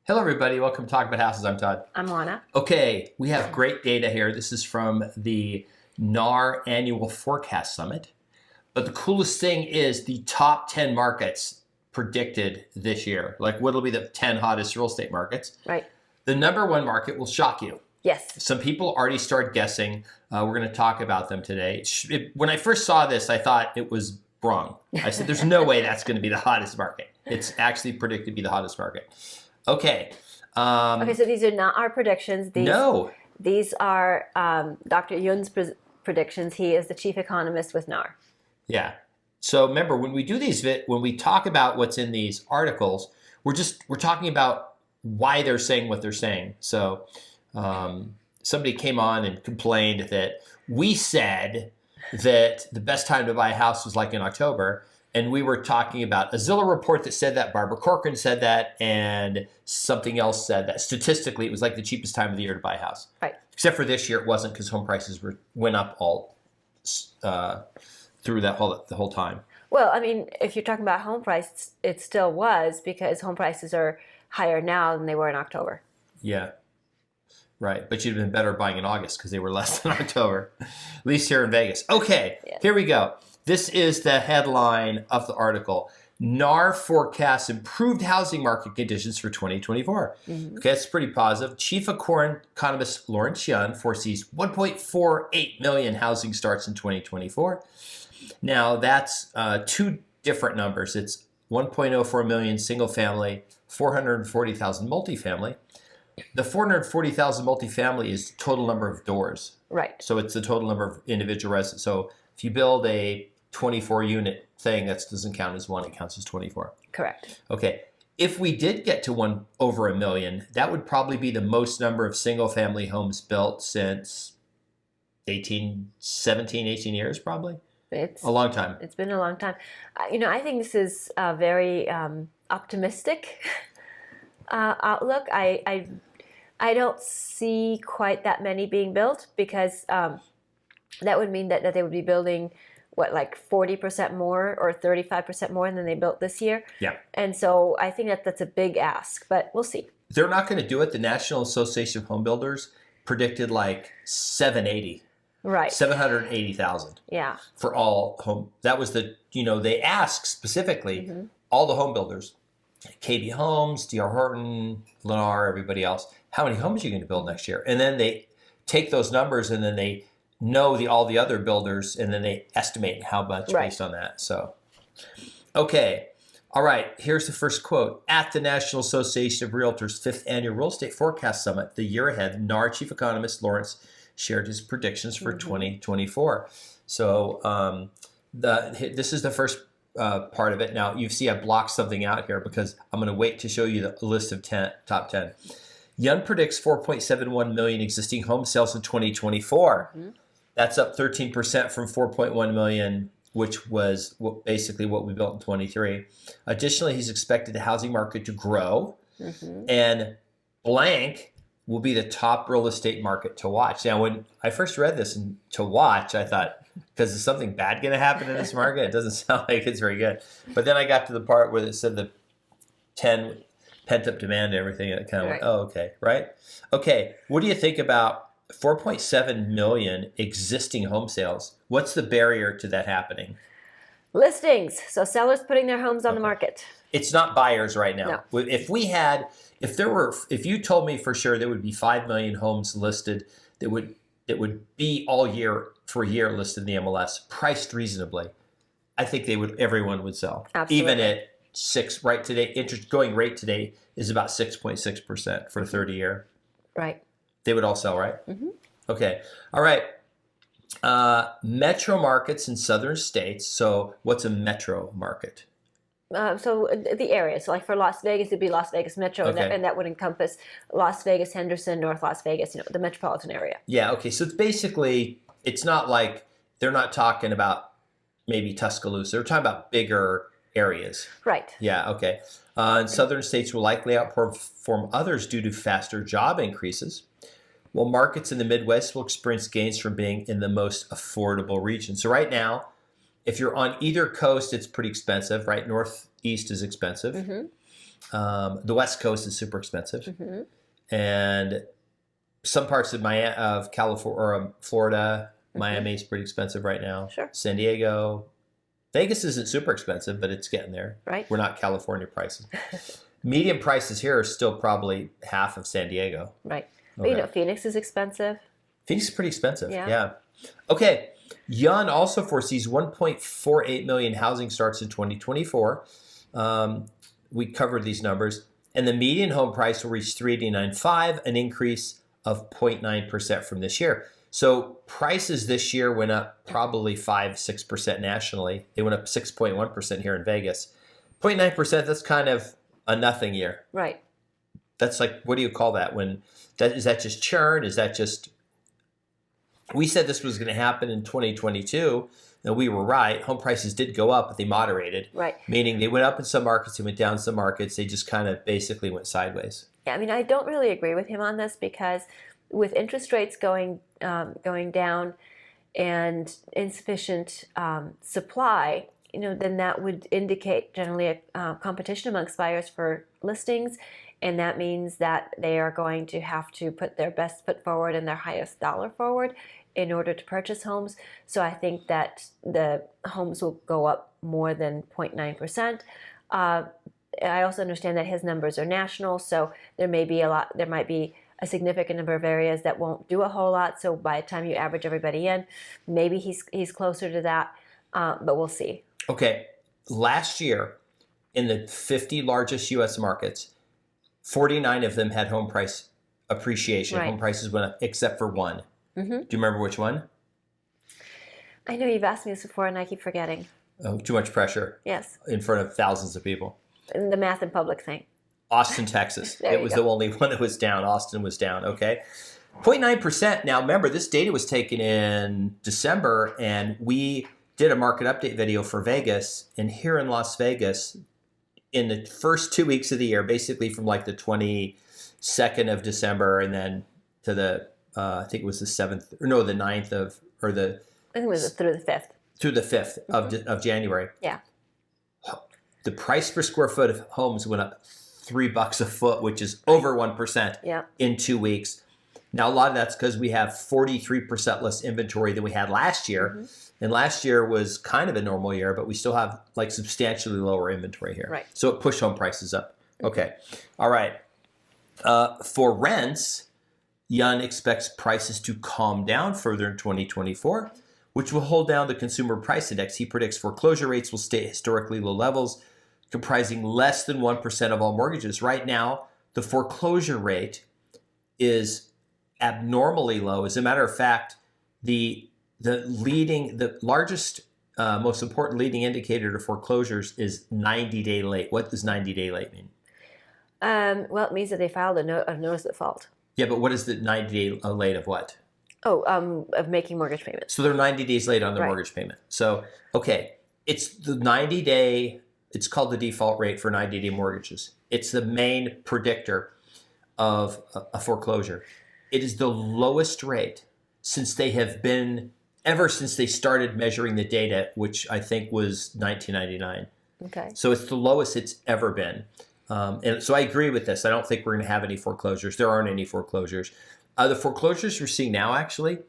Hello, everybody. Welcome to Talk About Houses. I'm Todd. I'm Lana. Okay, we have great data here. This is from the NAR Annual Forecast Summit. But the coolest thing is the top 10 markets predicted this year. Like, what'll be the 10 hottest real estate markets? Right. The number one market will shock you. Yes. Some people already started guessing. We're going to talk about them today. When I first saw this, I thought it was wrong. I said, there's no way that's going to be the hottest market. It's actually predicted to be the hottest market. Okay. Okay, so these are not our predictions. No. These are Dr. Yun's predictions. He is the chief economist with NAR. Yeah. So remember, when we do these, when we talk about what's in these articles, we're talking about why they're saying what they're saying. So somebody came on and complained that we said that the best time to buy a house was like in October. And we were talking about a Zillow report that said that, Barbara Corcoran said that, and something else said that. Statistically, it was like the cheapest time of the year to buy a house. Right. Except for this year, it wasn't because home prices went up all through the whole time. Well, I mean, if you're talking about home price, it still was because home prices are higher now than they were in October. Yeah. Right. But you'd have been better buying in August because they were less than October, at least here in Vegas. Okay, Here we go. This is the headline of the article. NAR forecasts improved housing market conditions for 2024. Mm-hmm. Okay, that's pretty positive. Chief Economist Lawrence Yun foresees 1.48 million housing starts in 2024. Now, that's two different numbers. It's 1.04 million single family, 440,000 multifamily. The 440,000 multifamily is the total number of doors. Right. So it's the total number of individual residents. So if you build a 24 unit thing, that doesn't count as one, it counts as 24. Correct. Okay. If we did get to over a million, that would probably be the most number of single family homes built since 17, 18 years, probably. It's a long time. It's been a long time. I think this is a very optimistic outlook. I don't see quite that many being built because that would mean that they would be building, like 40% more or 35% more than they built this year. Yeah. And so I think that's a big ask, but we'll see. They're not going to do it. The National Association of Home Builders predicted like 780. Right. 780,000. Yeah. For all home. That was they asked specifically all the home builders, KB Homes, D.R. Horton, Lennar, everybody else, how many homes are you going to build next year? And then they take those numbers and then they know all the other builders and then they estimate how much based on that. So, okay. All right. Here's the first quote. At the National Association of Realtors' 5th Annual Real Estate Forecast Summit, the year ahead, NAR Chief Economist Lawrence shared his predictions for 2024. So this is the first part of it. Now, you see I blocked something out here because I'm going to wait to show you the list of top 10. Yun predicts 4.71 million existing home sales in 2024. Mm-hmm. That's up 13% from 4.1 million, which was basically what we built in 23. Additionally, he's expected the housing market to grow, and blank will be the top real estate market to watch. Now, when I first read this and to watch, I thought, because is something bad going to happen in this market? It doesn't sound like it's very good. But then I got to the part where it said the 10 pent-up demand and everything, and it kind of went, oh, okay, right? Okay, what do you think about 4.7 million existing home sales? What's the barrier to that happening? Listings. So sellers putting their homes on the market. It's not buyers right now. No. If you told me for sure there would be 5 million homes listed that would be all year for a year listed in the MLS, priced reasonably, I think everyone would sell. Absolutely. Even at 6 right today, interest going rate today is about 6.6% for 30 year. Right. They would all sell, right? Mm-hmm. Okay. All right. Metro markets in southern states. So what's a metro market? So the area. So like for Las Vegas, it'd be Las Vegas Metro, and that would encompass Las Vegas, Henderson, North Las Vegas, the metropolitan area. Yeah, okay. So it's not like they're not talking about maybe Tuscaloosa. They're talking about bigger areas. Right. Yeah, okay. And southern states will likely outperform others due to faster job increases, while markets in the Midwest will experience gains from being in the most affordable region. So right now, if you're on either coast, it's pretty expensive, right? Northeast is expensive. The West Coast is super expensive, Mm-hmm. and some parts of California or Florida, Miami is pretty expensive right now. Sure. San Diego, Vegas isn't super expensive, but it's getting there. Right. We're not California prices. Median prices here are still probably half of San Diego. Right. Okay. But Phoenix is expensive. Phoenix is pretty expensive. Yeah. Okay. Yun also foresees 1.48 million housing starts in 2024. We covered these numbers. And the median home price will reach $389.5, an increase of 0.9% from this year. So prices this year went up probably 5-6% nationally. They went up 6.1% here in Vegas. 0.9%, that's kind of a nothing year. Right. That's like, what do you call that? Is that just churn? Is that just, we said this was going to happen in 2022, and we were right. Home prices did go up, but they moderated. Right. Meaning they went up in some markets, they went down in some markets. They just kind of basically went sideways. Yeah, I mean, I don't really agree with him on this because with interest rates going down and insufficient supply, then that would indicate generally a competition amongst buyers for listings, and that means that they are going to have to put their best foot forward and their highest dollar forward in order to purchase homes. So I think that the homes will go up more than 0.9%. I also understand that his numbers are national, so there might be a significant number of areas that won't do a whole lot. So by the time you average everybody in, maybe he's closer to that, but we'll see. Okay, last year in the 50 largest U.S. markets, 49 of them had home price appreciation. Right. Home prices went up except for one. Mm-hmm. Do you remember which one? I know you've asked me this before and I keep forgetting. Oh, too much pressure. Yes. In front of thousands of people. The math in public thing. Austin, Texas. There It was the only one that was down. Austin was down, okay? 0.9%. Now, remember, this data was taken in December, and we did a market update video for Vegas. And here in Las Vegas, in the first 2 weeks of the year, basically from like the 22nd of December and then to the, I think it was the 7th, or no, the 9th of, or the... I think it was through the 5th. Through the 5th of January. Yeah. The price per square foot of homes went up $3 a foot, which is over 1% in 2 weeks. Now, a lot of that's because we have 43% less inventory than we had last year. Mm-hmm. And last year was kind of a normal year, but we still have like substantially lower inventory here. Right. So it pushed home prices up. Okay. All right. For rents, Yun expects prices to calm down further in 2024, which will hold down the consumer price index. He predicts foreclosure rates will stay at historically low levels, comprising less than 1% of all mortgages. Right now, the foreclosure rate is abnormally low. As a matter of fact, the largest, most important leading indicator to foreclosures is 90-day late. What does 90-day late mean? Well, it means that they filed a notice of default. Yeah, but what is the 90-day late of what? Of making mortgage payments. So they're 90 days late on their mortgage payment. So, okay, it's the 90-day, it's called the default rate for 90-day mortgages. It's the main predictor of a foreclosure. It is the lowest rate since they have been, ever since they started measuring the data, which I think was 1999. Okay. So it's the lowest it's ever been. And so I agree with this. I don't think we're going to have any foreclosures. There aren't any foreclosures. The foreclosures we're seeing now actually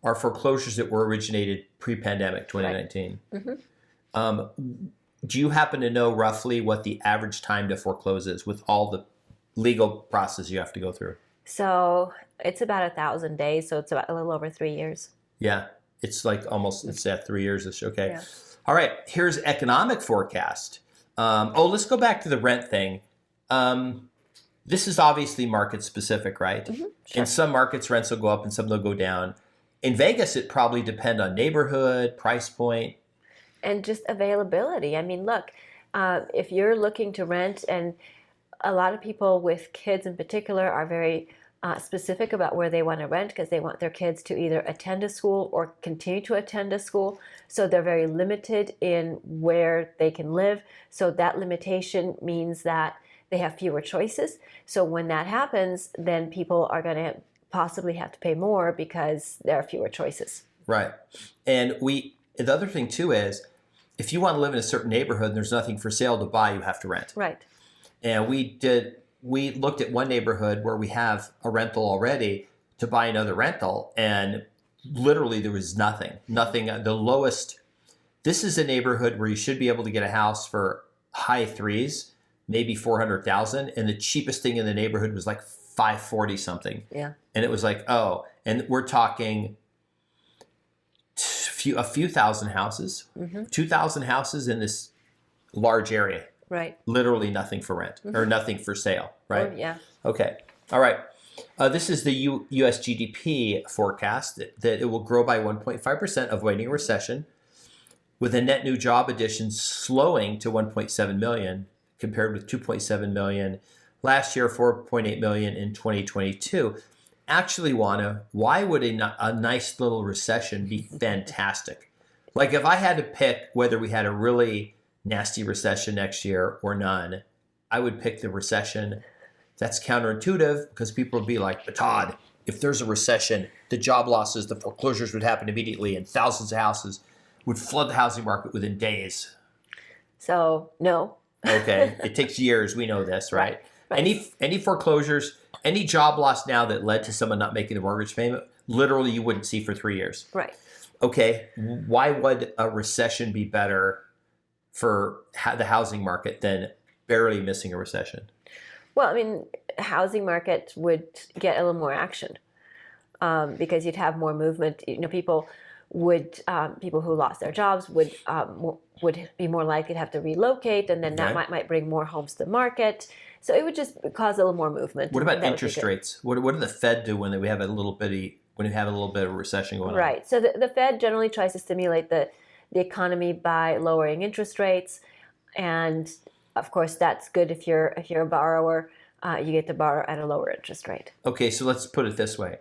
are foreclosures that were originated pre-pandemic, 2019. Right. Mm-hmm. Do you happen to know roughly what the average time to foreclose is with all the legal process you have to go through? So it's about 1,000 days. So it's about a little over 3 years. Yeah. It's like almost, it's at 3 years. Okay. Yeah. All right. Here's economic forecast. Let's go back to the rent thing. This is obviously market specific, right? Mm-hmm, sure. In some markets, rents will go up and some they'll go down. In Vegas, it probably depend on neighborhood, price point. And just availability. I mean, look, if you're looking to rent, and a lot of people with kids in particular are very specific about where they want to rent because they want their kids to either attend a school or continue to attend a school. So they're very limited in where they can live. So that limitation means that they have fewer choices. So when that happens, then people are going to possibly have to pay more because there are fewer choices. Right. And the other thing too is, if you want to live in a certain neighborhood and there's nothing for sale to buy, you have to rent. Right. And we looked at one neighborhood where we have a rental already to buy another rental, and literally there was nothing. The lowest. This is a neighborhood where you should be able to get a house for high threes, maybe 400,000, and the cheapest thing in the neighborhood was like 540 something. Yeah. And it was like, oh, and we're talking a few thousand houses, 2,000 houses in this large area. Right. Literally nothing for rent or nothing for sale, right? Oh, yeah. Okay. All right. This is the U.S. GDP forecast that it will grow by 1.5%, avoiding a recession, with a net new job addition slowing to 1.7 million compared with 2.7 million last year, 4.8 million in 2022. Actually, Juana, why would a nice little recession be fantastic? Like if I had to pick whether we had a really nasty recession next year or none, I would pick the recession. That's counterintuitive because people would be like, but Todd, if there's a recession, the job losses, the foreclosures would happen immediately and thousands of houses would flood the housing market within days. So, no. Okay. It takes years. We know this, right? Right. Any foreclosures, any job loss now that led to someone not making the mortgage payment, literally you wouldn't see for 3 years. Right. Okay. Why would a recession be better for the housing market than barely missing a recession? Well, I mean, housing market would get a little more action because you'd have more movement. You know, people who lost their jobs would be more likely to have to relocate, and then that might bring more homes to the market. So it would just cause a little more movement. What about interest rates? What do the Fed do when we have a little bit of a recession going on? Right. So the Fed generally tries to stimulate the economy by lowering interest rates, and of course that's good if you're a borrower. You get to borrow at a lower interest rate. Okay, so let's put it this way.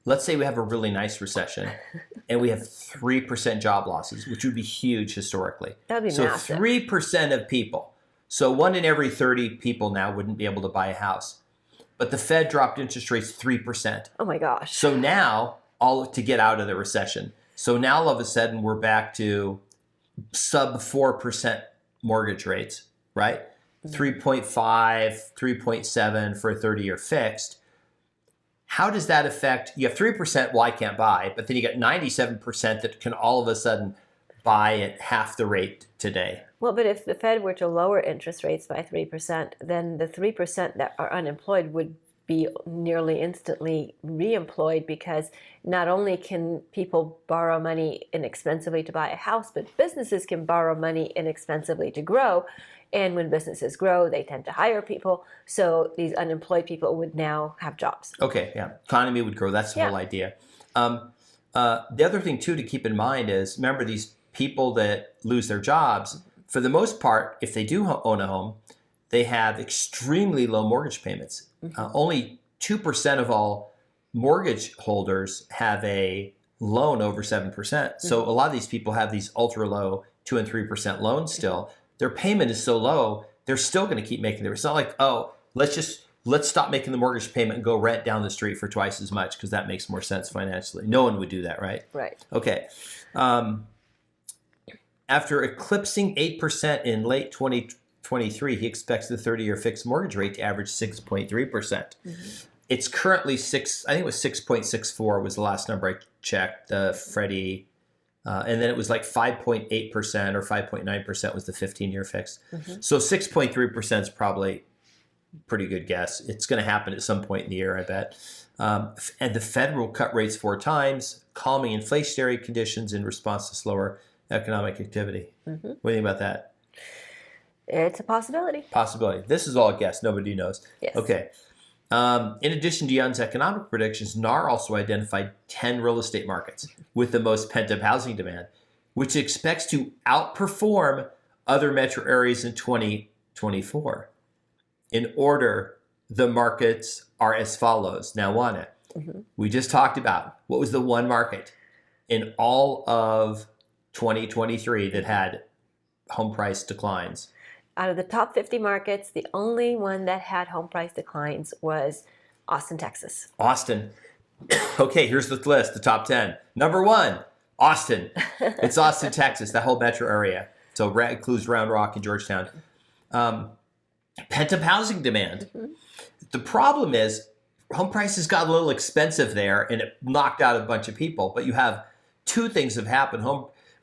Let's say we have a really nice recession and we have 3% job losses, which would be huge historically. That would be massive. So 3% of people. So 1 in every 30 people now wouldn't be able to buy a house. But the Fed dropped interest rates 3%. Oh my gosh. So now, all to get out of the recession. So now all of a sudden we're back to sub 4% mortgage rates, right? 3.5, 3.7 for a 30-year fixed. How does that affect? You have 3%, well, I can't buy, but then you got 97% that can all of a sudden buy at half the rate today. Well, but if the Fed were to lower interest rates by 3%, then the 3% that are unemployed would be nearly instantly reemployed, because not only can people borrow money inexpensively to buy a house, but businesses can borrow money inexpensively to grow. And when businesses grow, they tend to hire people. So these unemployed people would now have jobs. Okay, yeah. Economy would grow. That's the whole idea. The other thing, too, to keep in mind is, remember, these people that lose their jobs, for the most part, if they do own a home, they have extremely low mortgage payments. Only 2% of all mortgage holders have a loan over 7%. So a lot of these people have these ultra low 2 and 3% loans still. Their payment is so low, they're still going to keep making it. It's not like, oh, let's stop making the mortgage payment and go rent down the street for twice as much because that makes more sense financially. No one would do that, right? Right. Okay. After eclipsing 8% in late 2023, he expects the 30-year fixed mortgage rate to average 6.3%. It's currently 6.64 was the last number I checked, the Freddie. And then it was like 5.8% or 5.9% was the 15-year fix. So 6.3% is probably a pretty good guess. It's going to happen at some point in the year, I bet. And the Fed will cut rates 4 times, calming inflationary conditions in response to slower economic activity. What do you think about that? It's a possibility. Possibility. This is all a guess. Nobody knows. Yes. Okay. In addition to Yun's economic predictions, NAR also identified 10 real estate markets with the most pent-up housing demand, which it expects to outperform other metro areas in 2024. In order, the markets are as follows. Now, Juana, we just talked about what was the one market in all of 2023 that had home price declines. Out of the top 50 markets, the only one that had home price declines was Austin, Texas. Austin. Okay, here's the list, the top 10. Number 1, Austin. It's Austin, Texas, that whole metro area. So it includes Round Rock and Georgetown. pent-up housing demand. The problem is home prices got a little expensive there and it knocked out a bunch of people. But you have two things have happened.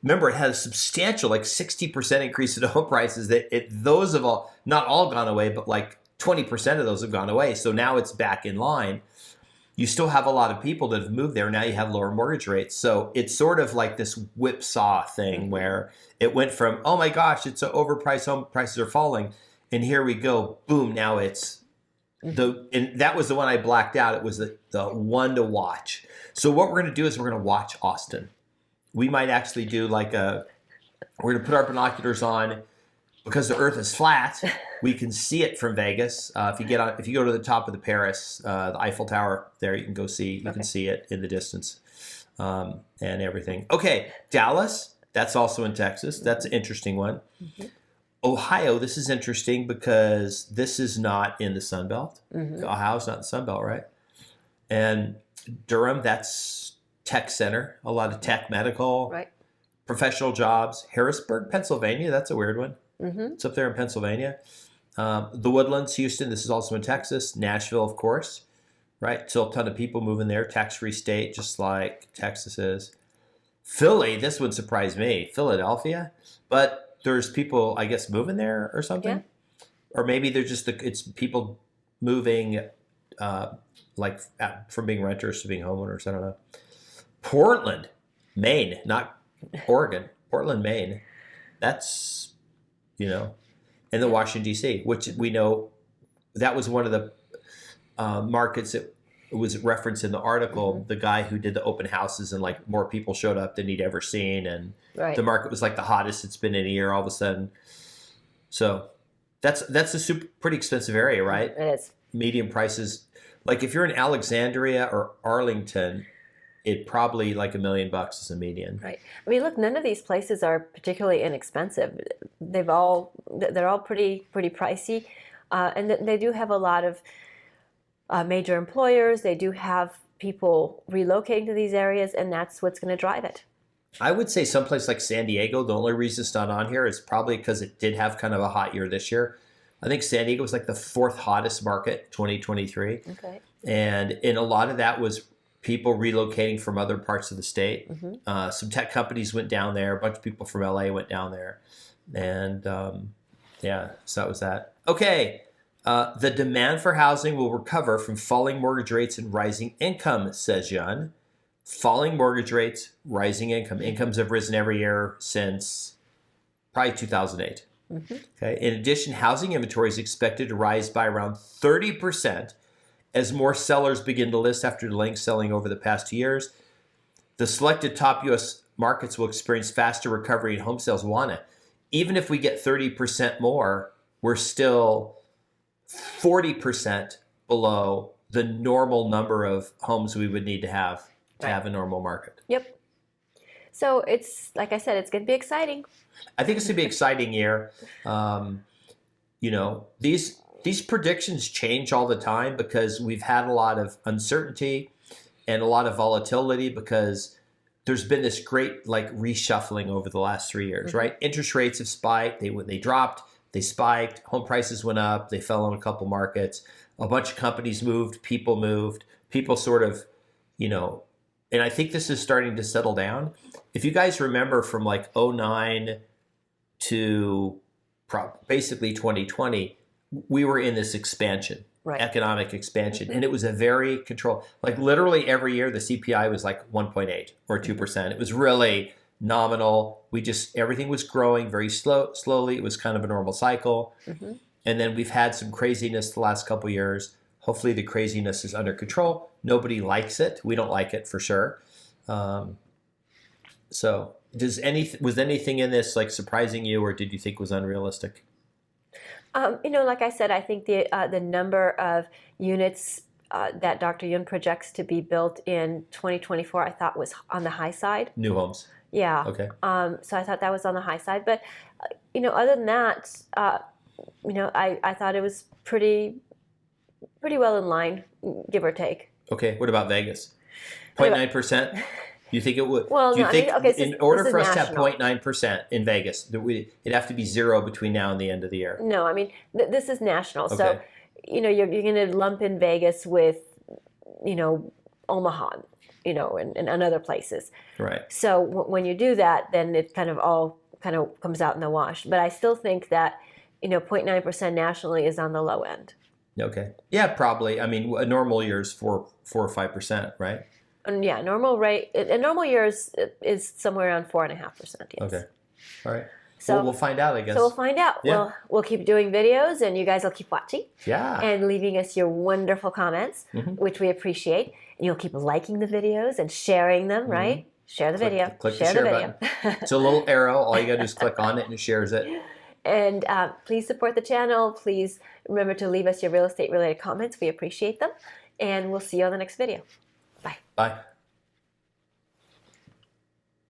Remember, it had a substantial, like 60% increase in home prices. Those have all, not all gone away, but like 20% of those have gone away. So now it's back in line. You still have a lot of people that have moved there. Now you have lower mortgage rates. So it's sort of like this whipsaw thing where it went from, oh my gosh, it's an overpriced, home prices are falling. And here we go, boom, now it's and that was the one I blacked out. It was the one to watch. So what we're going to do is we're going to watch Austin. We might actually do we're going to put our binoculars on because the earth is flat. We can see it from Vegas. If you go to the top of the Paris, the Eiffel Tower there, you can go see, you can see it in the distance and everything. Okay. Dallas, that's also in Texas. That's an interesting one. Ohio, this is interesting because this is not in the Sun Belt. Ohio's not in the Sun Belt, right? And Durham, that's tech center, a lot of tech, medical, professional jobs. Harrisburg, Pennsylvania, that's a weird one. It's up there in Pennsylvania. The Woodlands, Houston, this is also in Texas. Nashville, of course, right? Still a ton of people moving there. Tax-free state, just like Texas is. Philly, this would surprise me. Philadelphia, but there's people, I guess, moving there or something. Or maybe they're just, it's people moving from being renters to being homeowners. I don't know. Portland, Maine, not Oregon. Portland, Maine. That's, in the Washington, D.C., which we know that was one of the markets that was referenced in the article. The guy who did the open houses and like more people showed up than he'd ever seen. And the market was like the hottest it's been in a year all of a sudden. So that's a pretty expensive area, right? It is. Median prices. Like if you're in Alexandria or Arlington, it probably like $1 million is a median. Right. I mean, look, none of these places are particularly inexpensive. They're all pretty pricey, and they do have a lot of major employers. They do have people relocating to these areas, and that's what's going to drive it. I would say someplace like San Diego, the only reason it's not on here is probably because it did have kind of a hot year this year. I think San Diego was like the 4th hottest market, 2023. Okay. And a lot of that was people relocating from other parts of the state. Some tech companies went down there. A bunch of people from LA went down there. And so that was that. Okay. The demand for housing will recover from falling mortgage rates and rising income, says Yun. Falling mortgage rates, rising income. Incomes have risen every year since probably 2008. Okay. In addition, housing inventory is expected to rise by around 30% as more sellers begin to list after delaying selling over the past 2 years. The selected top U.S. markets will experience faster recovery in home sales. Even if we get 30% more, we're still 40% below the normal number of homes we would need to have a normal market. Yep. So it's, like I said, it's going to be exciting. I think it's going to be an exciting year. These predictions change all the time because we've had a lot of uncertainty and a lot of volatility because there's been this great reshuffling over the last 3 years, right? Interest rates have spiked. They dropped. They spiked. Home prices went up. They fell in a couple markets. A bunch of companies moved. People sort of, and I think this is starting to settle down. If you guys remember from like 2009 to basically 2020, we were in this expansion, economic expansion. And it was a very controlled, like literally every year the CPI was like 1.8 or 2%. It was really nominal. Everything was growing very slowly. It was kind of a normal cycle. And then we've had some craziness the last couple of years. Hopefully the craziness is under control. Nobody likes it. We don't like it for sure. So was anything in this like surprising you, or did you think was unrealistic? Like I said, I think the number of units that Dr. Yun projects to be built in 2024, I thought was on the high side. New homes. Yeah. Okay. So I thought that was on the high side, but other than that, I thought it was pretty well in line, give or take. Okay. What about Vegas? 0.9%. You think it would? Well, do you no, think okay, so in order this is for us to have national. 0.9% in Vegas, that it'd have to be 0 between now and the end of the year? No, I mean, this is national. So, Okay. you're going to lump in Vegas with, Omaha, and other places. Right. So when you do that, then it kind of all kind of comes out in the wash. But I still think that, 0.9% nationally is on the low end. Okay. Yeah, probably. I mean, a normal year is 4 or 5%, right? And yeah, normal rate, a normal year is somewhere around 4.5%. Yes. Okay. All right. So well, we'll find out, I guess. So we'll find out. Yeah. We'll keep doing videos, and you guys will keep watching. Yeah. And leaving us your wonderful comments, which we appreciate. And you'll keep liking the videos and sharing them, right? Share the video. Click share the share video. button. It's a little arrow. All you got to do is click on it, and it shares it. And please support the channel. Please remember to leave us your real estate related comments. We appreciate them. And we'll see you on the next video. Bye. Bye.